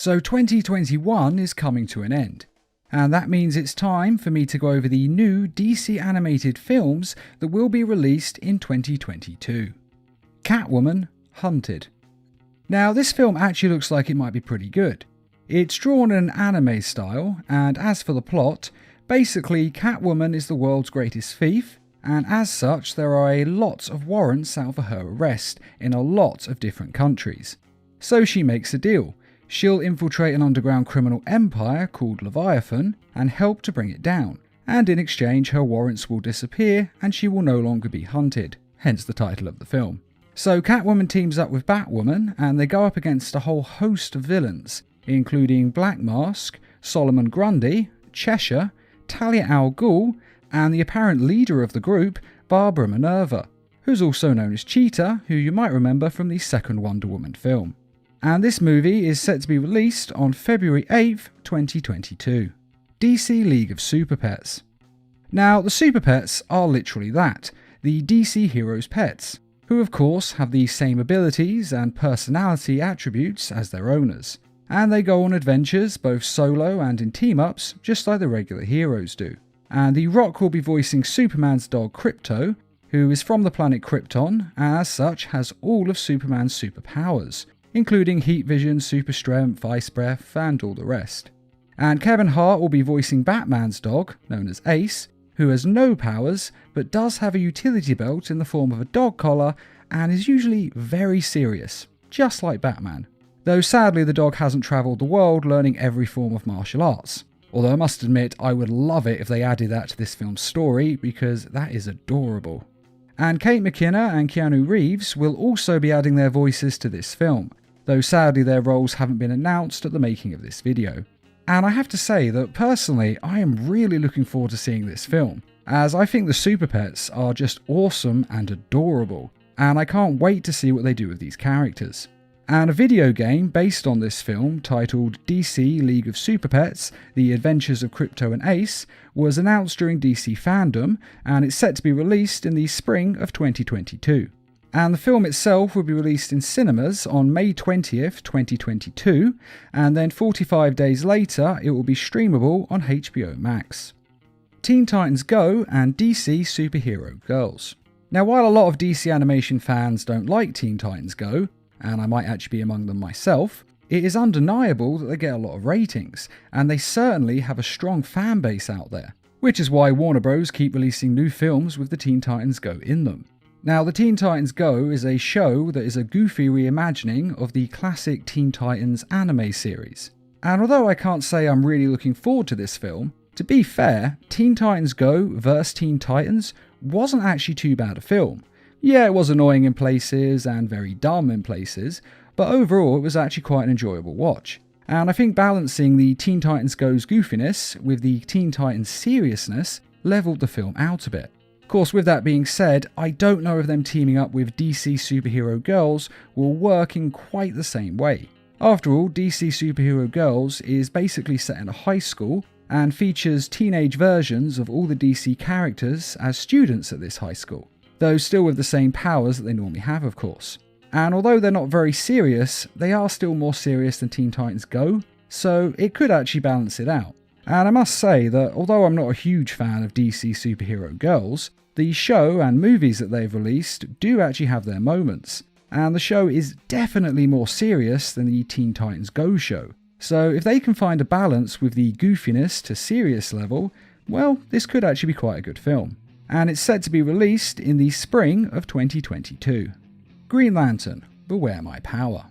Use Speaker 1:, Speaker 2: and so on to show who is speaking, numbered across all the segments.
Speaker 1: So 2021 is coming to an end, and that means it's time for me to go over the new DC animated films that will be released in 2022. Catwoman Hunted. Now this film actually looks like it might be pretty good. It's drawn in an anime style, and as for the plot, basically Catwoman is the world's greatest thief, and as such there are a lot of warrants out for her arrest in a lot of different countries. So she makes a deal. She'll infiltrate an underground criminal empire called Leviathan and help to bring it down, and in exchange her warrants will disappear and she will no longer be hunted, hence the title of the film. So Catwoman teams up with Batwoman and they go up against a whole host of villains, including Black Mask, Solomon Grundy, Cheshire, Talia al Ghul, and the apparent leader of the group, Barbara Minerva, who's also known as Cheetah, who you might remember from the second Wonder Woman film. And this movie is set to be released on February 8th, 2022. DC League of Super Pets. Now, the Super Pets are literally that, the DC heroes' pets, who of course have the same abilities and personality attributes as their owners. And they go on adventures both solo and in team-ups, just like the regular heroes do. And The Rock will be voicing Superman's dog Krypto, who is from the planet Krypton, and as such has all of Superman's superpowers, including heat vision, super strength, ice breath, and all the rest. And Kevin Hart will be voicing Batman's dog, known as Ace, who has no powers, but does have a utility belt in the form of a dog collar, and is usually very serious, just like Batman. Though sadly the dog hasn't travelled the world learning every form of martial arts. Although I must admit, I would love it if they added that to this film's story, because that is adorable. And Kate McKinnon and Keanu Reeves will also be adding their voices to this film, though sadly their roles haven't been announced at the making of this video. And I have to say that personally, I am really looking forward to seeing this film, as I think the Super Pets are just awesome and adorable, and I can't wait to see what they do with these characters. And a video game based on this film, titled DC League of Super Pets, The Adventures of Krypto and Ace, was announced during DC Fandom, and it's set to be released in the spring of 2022. And the film itself will be released in cinemas on May 20th, 2022, and then 45 days later it will be streamable on HBO Max. Teen Titans Go and DC Superhero Girls. Now while a lot of DC animation fans don't like Teen Titans Go, and I might actually be among them myself, it is undeniable that they get a lot of ratings, and they certainly have a strong fan base out there, which is why Warner Bros. Keep releasing new films with the Teen Titans Go in them. Now, the Teen Titans Go is a show that is a goofy reimagining of the classic Teen Titans anime series. And although I can't say I'm really looking forward to this film, to be fair, Teen Titans Go vs Teen Titans wasn't actually too bad a film. Yeah, it was annoying in places and very dumb in places, but overall it was actually quite an enjoyable watch. And I think balancing the Teen Titans Go's goofiness with the Teen Titans seriousness leveled the film out a bit. Of course, with that being said, I don't know if them teaming up with DC Superhero Girls will work in quite the same way. After all, DC Superhero Girls is basically set in a high school and features teenage versions of all the DC characters as students at this high school, though still with the same powers that they normally have, of course. And although they're not very serious, they are still more serious than Teen Titans Go, so it could actually balance it out. And I must say that although I'm not a huge fan of DC Superhero Girls, the show and movies that they've released do actually have their moments, and the show is definitely more serious than the Teen Titans Go show. So if they can find a balance with the goofiness to serious level, well, this could actually be quite a good film. And it's set to be released in the spring of 2022. Green Lantern, Beware My Power.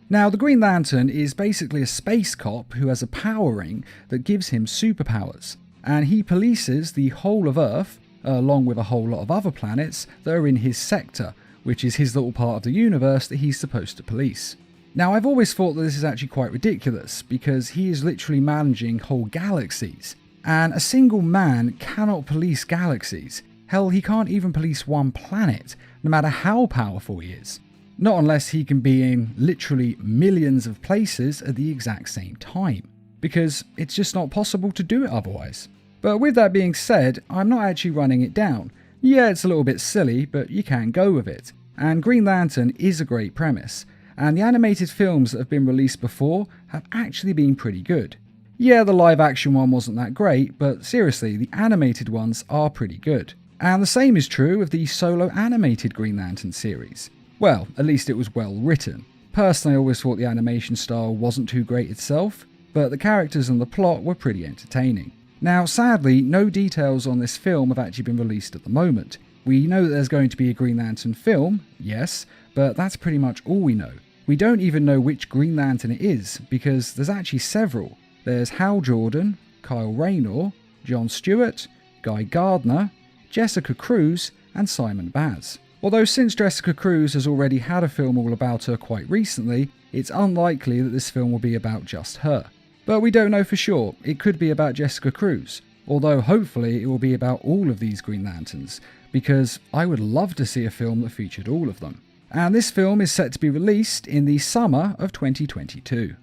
Speaker 1: Now, the Green Lantern is basically a space cop who has a power ring that gives him superpowers, and he polices the whole of Earth, along with a whole lot of other planets that are in his sector, which is his little part of the universe that he's supposed to police. Now, I've always thought that this is actually quite ridiculous, because he is literally managing whole galaxies, and a single man cannot police galaxies. Hell, he can't even police one planet, no matter how powerful he is. Not unless he can be in literally millions of places at the exact same time, because it's just not possible to do it otherwise. But with that being said, I'm not actually running it down. Yeah, it's a little bit silly, but you can go with it. And Green Lantern is a great premise. and the animated films that have been released before have actually been pretty good. Yeah, the live action one wasn't that great, but seriously, the animated ones are pretty good. And the same is true of the solo animated Green Lantern series. Well, at least it was well written. Personally, I always thought the animation style wasn't too great itself, but the characters and the plot were pretty entertaining. Now, sadly, no details on this film have actually been released at the moment. We know that there's going to be a Green Lantern film, yes, but that's pretty much all we know. We don't even know which Green Lantern it is, because there's actually several. There's Hal Jordan, Kyle Rayner, John Stewart, Guy Gardner, Jessica Cruz, and Simon Baz. Although since Jessica Cruz has already had a film all about her quite recently, it's unlikely that this film will be about just her. But we don't know for sure, it could be about Jessica Cruz, although hopefully it will be about all of these Green Lanterns, because I would love to see a film that featured all of them. And this film is set to be released in the summer of 2022.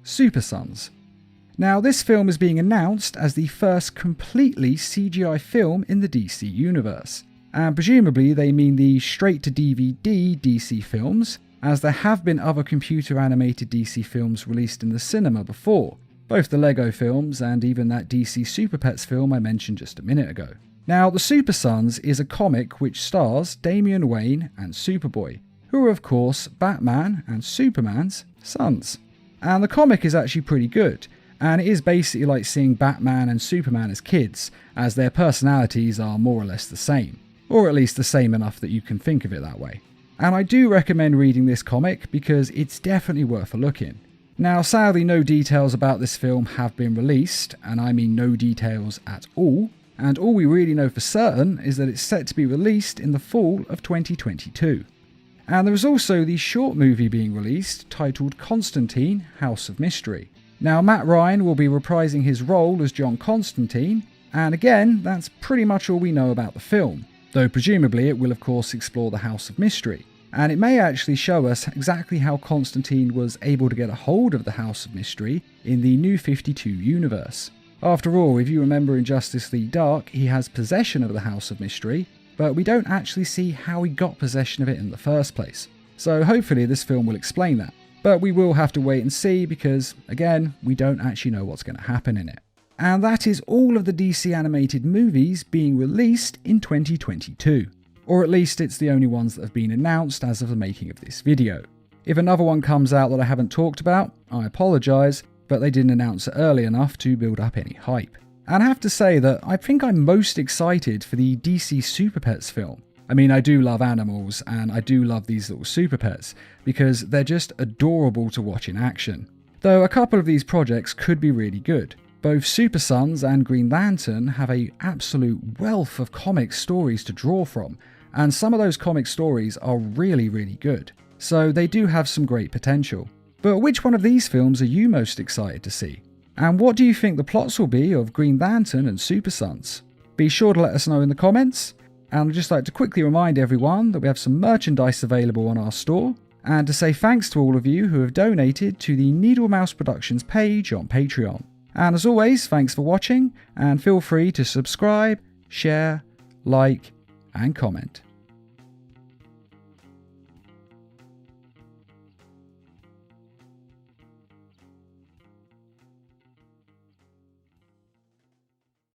Speaker 1: Super Sons. Now, this film is being announced as the first completely CGI film in the DC universe, and presumably they mean the straight-to-DVD DC films, as there have been other computer-animated DC films released in the cinema before, both the Lego films and even that DC Super Pets film I mentioned just a minute ago. Now, The Super Sons is a comic which stars Damian Wayne and Superboy, who are of course Batman and Superman's sons. And the comic is actually pretty good, and it is basically like seeing Batman and Superman as kids, as their personalities are more or less the same. Or at least the same enough that you can think of it that way. And I do recommend reading this comic because it's definitely worth a look in. Now, sadly, no details about this film have been released, and I mean no details at all, and all we really know for certain is that it's set to be released in the fall of 2022. And there is also the short movie being released titled Constantine, House of Mystery. Now, Matt Ryan will be reprising his role as John Constantine, and again, that's pretty much all we know about the film, though presumably it will of course explore the House of Mystery, and it may actually show us exactly how Constantine was able to get a hold of the House of Mystery in the New 52 universe. After all, if you remember in Justice League Dark, he has possession of the House of Mystery, but we don't actually see how he got possession of it in the first place. So hopefully this film will explain that. But we will have to wait and see because, again, we don't actually know what's going to happen in it. And that is all of the DC animated movies being released in 2022. Or at least it's the only ones that have been announced as of the making of this video. If another one comes out that I haven't talked about, I apologise, but they didn't announce it early enough to build up any hype. And I have to say that I think I'm most excited for the DC Super Pets film. I mean, I do love animals, and I do love these little super pets, because they're just adorable to watch in action. Though a couple of these projects could be really good. Both Super Sons and Green Lantern have an absolute wealth of comic stories to draw from, and some of those comic stories are really, really good. So they do have some great potential. But which one of these films are you most excited to see? And what do you think the plots will be of Green Lantern and Super Sons? Be sure to let us know in the comments. And I'd just like to quickly remind everyone that we have some merchandise available on our store, and to say thanks to all of you who have donated to the Needle Mouse Productions page on Patreon. And as always, thanks for watching, and feel free to subscribe, share, like, and comment.